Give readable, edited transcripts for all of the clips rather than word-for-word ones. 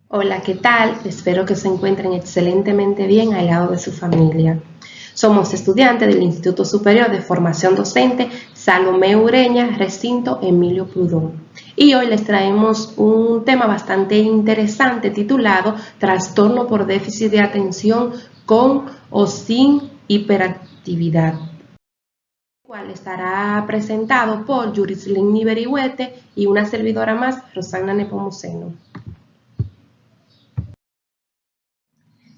Hola, ¿qué tal? Espero que se encuentren excelentemente bien al lado de su familia. Somos estudiantes del Instituto Superior de Formación Docente Salomé Ureña, recinto Emilio Prudón. Y hoy les traemos un tema bastante interesante titulado Trastorno por déficit de atención con o sin hiperactividad, el cual estará presentado por Yurislin Niberihuete y una servidora más, Rosana Nepomuceno.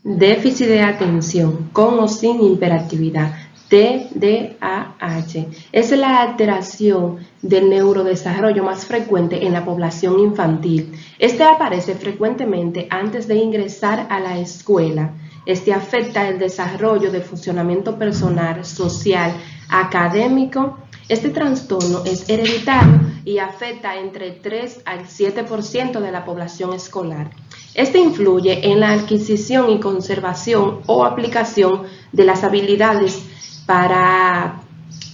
Déficit de atención con o sin hiperactividad, TDAH, es la alteración del neurodesarrollo más frecuente en la población infantil. Este aparece frecuentemente antes de ingresar a la escuela. Este afecta el desarrollo del funcionamiento personal, social, académico. Este trastorno es hereditario y afecta entre 3 al 7% de la población escolar. Este influye en la adquisición y conservación o aplicación de las habilidades para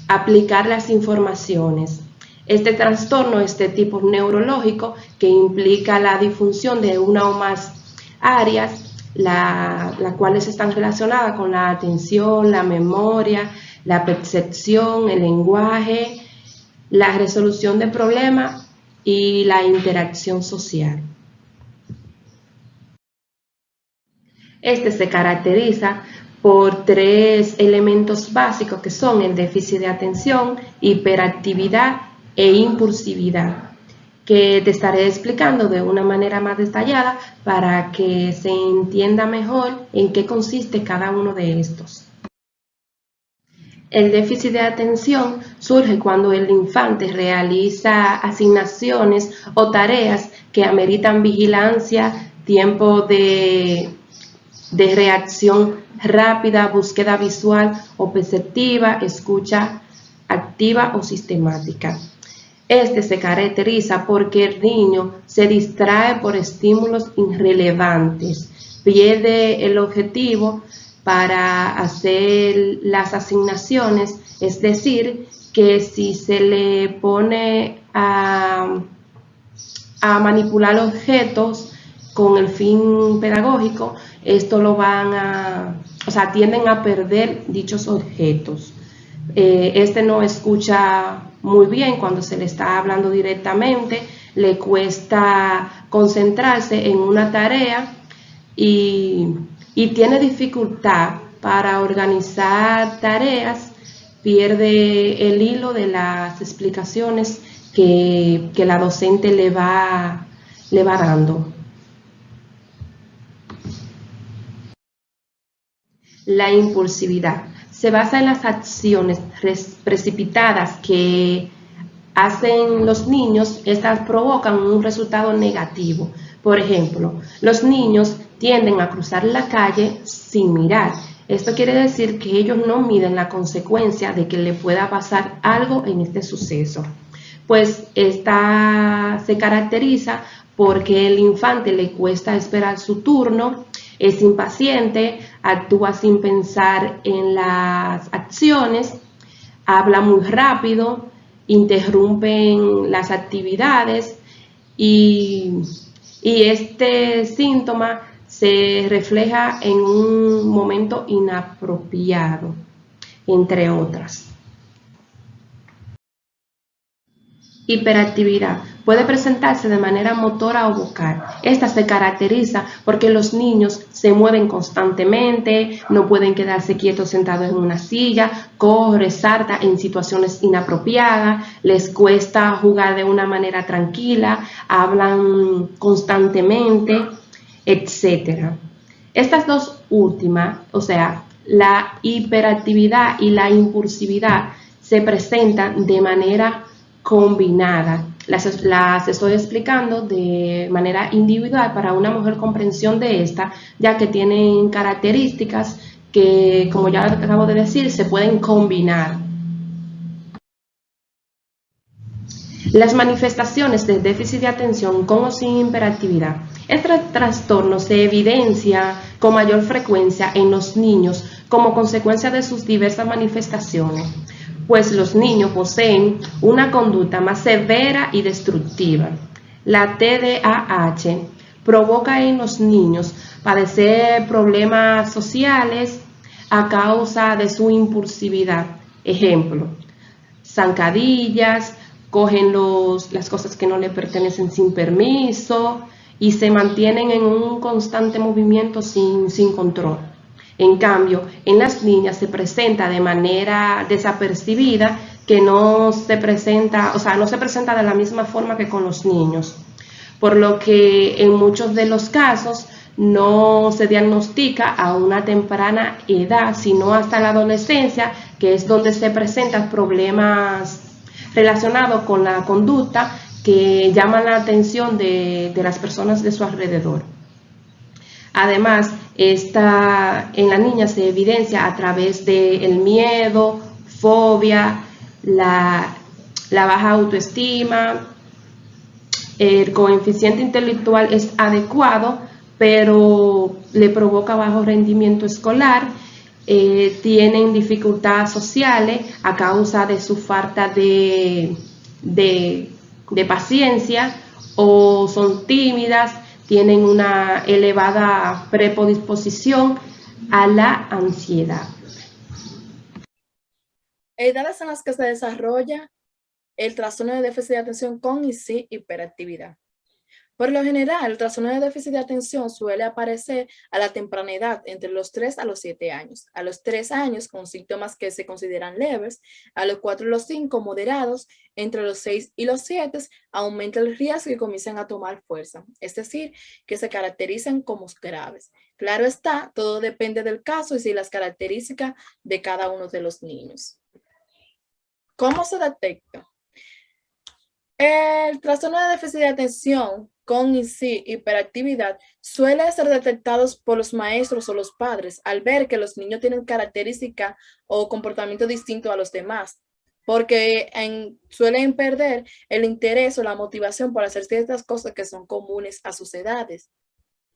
aplicar las informaciones. Este trastorno es de tipo neurológico que implica la disfunción de una o más áreas, las cuales están relacionadas con la atención, la memoria, la percepción, el lenguaje, la resolución de problemas y la interacción social. Este se caracteriza por 3 elementos básicos que son el déficit de atención, hiperactividad e impulsividad, que te estaré explicando de una manera más detallada para que se entienda mejor en qué consiste cada uno de estos. El déficit de atención surge cuando el infante realiza asignaciones o tareas que ameritan vigilancia, tiempo de reacción rápida, búsqueda visual o perceptiva, escucha activa o sistemática. Este se caracteriza porque el niño se distrae por estímulos irrelevantes, pierde el objetivo para hacer las asignaciones, es decir, que si se le pone a manipular objetos con el fin pedagógico, esto tienden a perder dichos objetos. Este no escucha muy bien cuando se le está hablando directamente, le cuesta concentrarse en una tarea y tiene dificultad para organizar tareas, pierde el hilo de las explicaciones que la docente le va dando. La impulsividad se basa en las acciones precipitadas que hacen los niños. Estas provocan un resultado negativo. Por ejemplo, los niños tienden a cruzar la calle sin mirar. Esto quiere decir que ellos no miden la consecuencia de que le pueda pasar algo en este suceso. Pues esta se caracteriza porque el infante le cuesta esperar su turno, es impaciente, actúa sin pensar en las acciones, habla muy rápido, interrumpen las actividades y este síntoma se refleja en un momento inapropiado, entre otras. Hiperactividad puede presentarse de manera motora o vocal. Esta se caracteriza porque los niños se mueven constantemente, no pueden quedarse quietos sentados en una silla, corre, salta en situaciones inapropiadas, les cuesta jugar de una manera tranquila, hablan constantemente, etc. Estas dos últimas, o sea, la hiperactividad y la impulsividad, se presentan de manera combinada. Las estoy explicando de manera individual para una mejor comprensión de esta, ya que tienen características que, como ya acabo de decir, se pueden combinar. Las manifestaciones de déficit de atención con o sin hiperactividad. Este trastorno se evidencia con mayor frecuencia en los niños como consecuencia de sus diversas manifestaciones, pues los niños poseen una conducta más severa y destructiva. La TDAH provoca en los niños padecer problemas sociales a causa de su impulsividad. Ejemplo, zancadillas, cogen las cosas que no le pertenecen sin permiso y se mantienen en un constante movimiento sin control. En cambio, en las niñas se presenta de manera desapercibida, que no se presenta, o sea, no se presenta de la misma forma que con los niños, por lo que en muchos de los casos no se diagnostica a una temprana edad, sino hasta la adolescencia, que es donde se presentan problemas relacionados con la conducta que llaman la atención de las personas de su alrededor. Además, en la niña se evidencia a través del miedo, fobia, la baja autoestima. El coeficiente intelectual es adecuado, pero le provoca bajo rendimiento escolar. Tienen dificultades sociales a causa de su falta de paciencia, o son tímidas, tienen una elevada predisposición a la ansiedad. Edades en las que se desarrolla el trastorno de déficit de atención con y sin hiperactividad. Por lo general, el trastorno de déficit de atención suele aparecer a la temprana edad, entre los 3 a los 7 años. A los 3 años, con síntomas que se consideran leves; a los 4 y los 5, moderados; entre los 6 y los 7, aumenta el riesgo y comienzan a tomar fuerza, es decir, que se caracterizan como graves. Claro está, todo depende del caso y de las características de cada uno de los niños. ¿Cómo se detecta? El trastorno de déficit de atención con y sin hiperactividad suele ser detectado por los maestros o los padres al ver que los niños tienen características o comportamiento distinto a los demás, porque suelen perder el interés o la motivación por hacer ciertas cosas que son comunes a sus edades.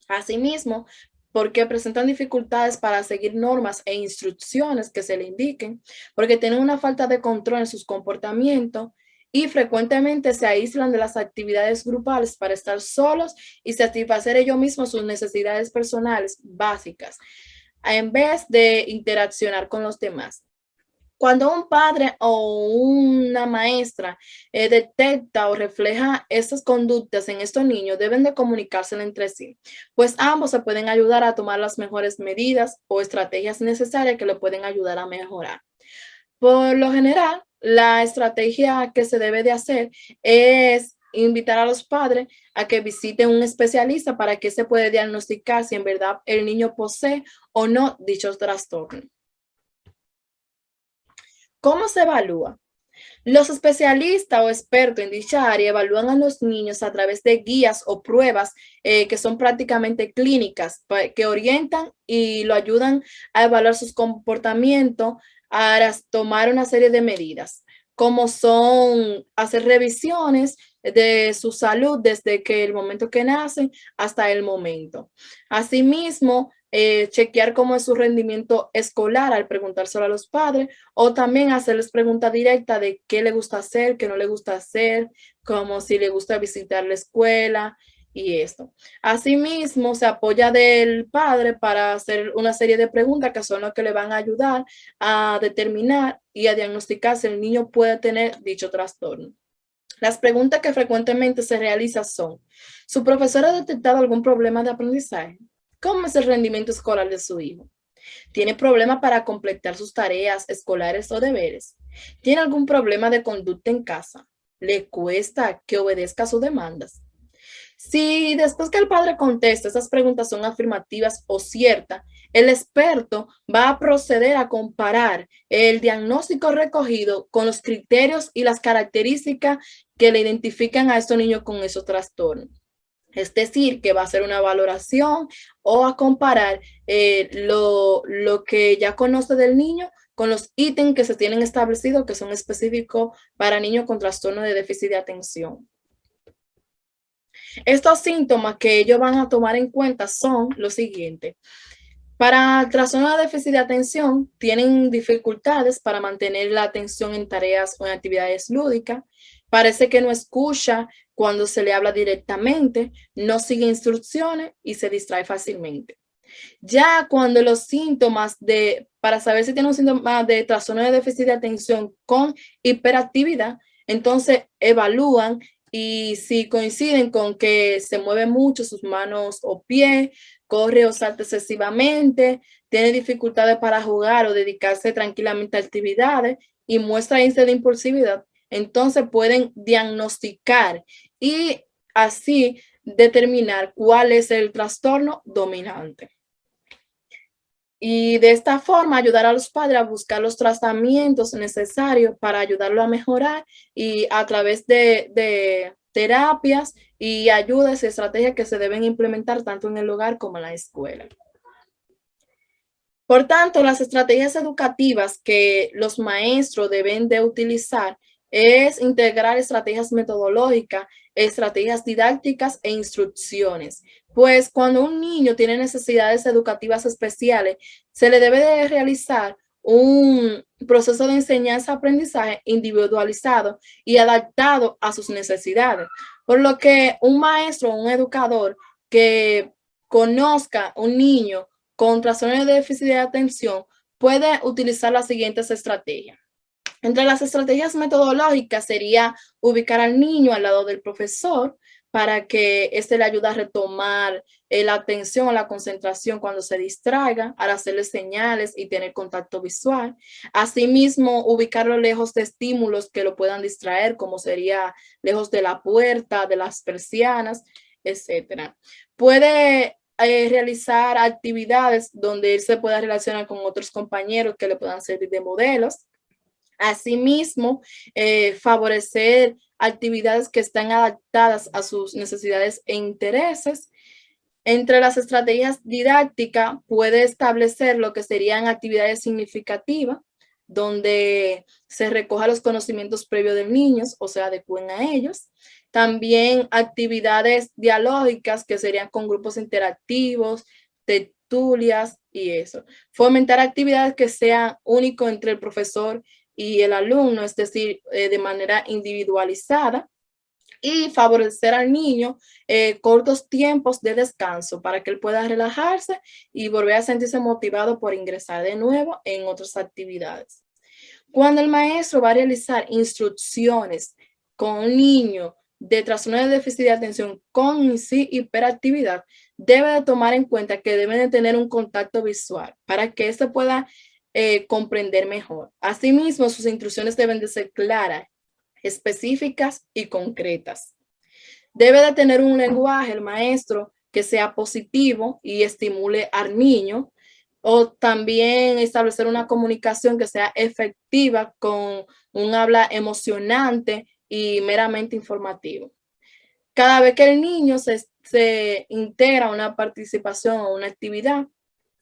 Asimismo, porque presentan dificultades para seguir normas e instrucciones que se le indiquen, porque tienen una falta de control en sus comportamientos y frecuentemente se aíslan de las actividades grupales para estar solos y satisfacer ellos mismos sus necesidades personales básicas, en vez de interaccionar con los demás. Cuando un padre o una maestra detecta o refleja estas conductas en estos niños, deben de comunicarse entre sí, pues ambos se pueden ayudar a tomar las mejores medidas o estrategias necesarias que le pueden ayudar a mejorar. Por lo general, la estrategia que se debe de hacer es invitar a los padres a que visiten un especialista para que se pueda diagnosticar si en verdad el niño posee o no dichos trastornos. ¿Cómo se evalúa? Los especialistas o expertos en dicha área evalúan a los niños a través de guías o pruebas que son prácticamente clínicas, que orientan y lo ayudan a evaluar sus comportamientos, a tomar una serie de medidas, como son hacer revisiones de su salud desde que el momento que nacen hasta el momento. Asimismo, chequear cómo es su rendimiento escolar al preguntárselo a los padres, o también hacerles preguntas directas de qué le gusta hacer, qué no le gusta hacer, como si le gusta visitar la escuela y esto. Asimismo, se apoya del padre para hacer una serie de preguntas que son las que le van a ayudar a determinar y a diagnosticar si el niño puede tener dicho trastorno. Las preguntas que frecuentemente se realizan son: ¿su profesor ha detectado algún problema de aprendizaje? ¿Cómo es el rendimiento escolar de su hijo? ¿Tiene problemas para completar sus tareas escolares o deberes? ¿Tiene algún problema de conducta en casa? ¿Le cuesta que obedezca a sus demandas? Si después que el padre contesta esas preguntas son afirmativas o ciertas, el experto va a proceder a comparar el diagnóstico recogido con los criterios y las características que le identifican a estos niños con esos trastornos. Es decir, que va a hacer una valoración o a comparar lo que ya conoce del niño con los ítems que se tienen establecidos que son específicos para niños con trastorno de déficit de atención. Estos síntomas que ellos van a tomar en cuenta son los siguientes. Para el trastorno de déficit de atención, tienen dificultades para mantener la atención en tareas o en actividades lúdicas. Parece que no escucha cuando se le habla directamente, no sigue instrucciones y se distrae fácilmente. Ya cuando los síntomas para saber si tiene un síntoma de trastorno de déficit de atención con hiperactividad, entonces evalúan y si coinciden con que se mueve mucho sus manos o pies, corre o salta excesivamente, tiene dificultades para jugar o dedicarse tranquilamente a actividades y muestra índice de impulsividad, entonces pueden diagnosticar y así determinar cuál es el trastorno dominante. Y de esta forma ayudar a los padres a buscar los tratamientos necesarios para ayudarlo a mejorar y a través de terapias y ayudas y estrategias que se deben implementar tanto en el hogar como en la escuela. Por tanto, las estrategias educativas que los maestros deben de utilizar es integrar estrategias metodológicas, estrategias didácticas e instrucciones. Pues cuando un niño tiene necesidades educativas especiales, se le debe de realizar un proceso de enseñanza-aprendizaje individualizado y adaptado a sus necesidades. Por lo que un maestro o un educador que conozca un niño con trastorno de déficit de atención puede utilizar las siguientes estrategias. Entre las estrategias metodológicas sería ubicar al niño al lado del profesor para que éste le ayude a retomar la atención o la concentración cuando se distraiga, al hacerle señales y tener contacto visual. Asimismo, ubicarlo lejos de estímulos que lo puedan distraer, como sería lejos de la puerta, de las persianas, etc. Puede realizar actividades donde él se pueda relacionar con otros compañeros que le puedan servir de modelos. Asimismo, favorecer actividades que están adaptadas a sus necesidades e intereses. Entre las estrategias didácticas puede establecer lo que serían actividades significativas, donde se recoja los conocimientos previos del niño o se adecúen a ellos. También actividades dialógicas que serían con grupos interactivos, tertulias y eso. Fomentar actividades que sean únicas entre el profesor y el alumno, es decir, de manera individualizada, y favorecer al niño cortos tiempos de descanso para que él pueda relajarse y volver a sentirse motivado por ingresar de nuevo en otras actividades. Cuando el maestro va a realizar instrucciones con un niño de trastorno de déficit de atención con hiperactividad, debe de tomar en cuenta que deben de tener un contacto visual para que éste pueda comprender mejor. Asimismo, sus instrucciones deben de ser claras, específicas y concretas. Debe de tener un lenguaje el maestro que sea positivo y estimule al niño, o también establecer una comunicación que sea efectiva con un habla emocionante y meramente informativo. Cada vez que el niño se integra a una participación o una actividad,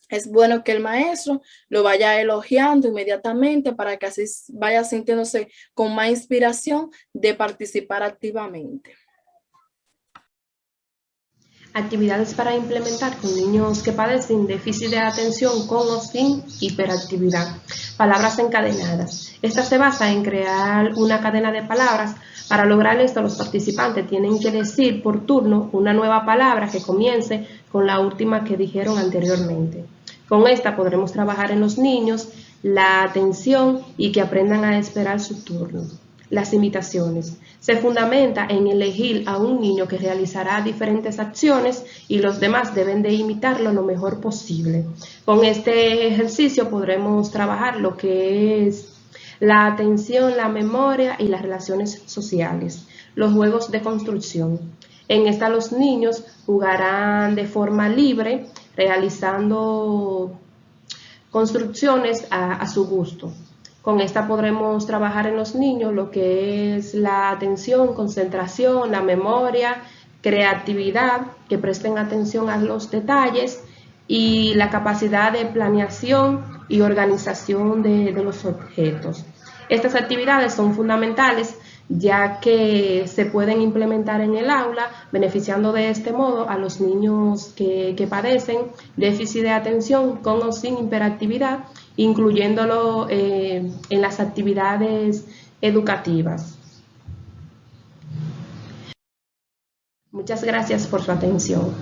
es bueno que el maestro lo vaya elogiando inmediatamente para que así vaya sintiéndose con más inspiración de participar activamente. Actividades para implementar con niños que padecen déficit de atención con o sin hiperactividad. Palabras encadenadas. Esta se basa en crear una cadena de palabras. Para lograr esto, los participantes tienen que decir por turno una nueva palabra que comience con la última que dijeron anteriormente. Con esta podremos trabajar en los niños la atención y que aprendan a esperar su turno. Las imitaciones. Se fundamenta en elegir a un niño que realizará diferentes acciones y los demás deben de imitarlo lo mejor posible. Con este ejercicio podremos trabajar lo que es la atención, la memoria y las relaciones sociales. Los juegos de construcción. En esta los niños jugarán de forma libre, realizando construcciones a su gusto. Con esta podremos trabajar en los niños lo que es la atención, concentración, la memoria, creatividad, que presten atención a los detalles y la capacidad de planeación y organización de los objetos. Estas actividades son fundamentales ya que se pueden implementar en el aula, beneficiando de este modo a los niños que padecen déficit de atención con o sin hiperactividad, incluyéndolo en las actividades educativas. Muchas gracias por su atención.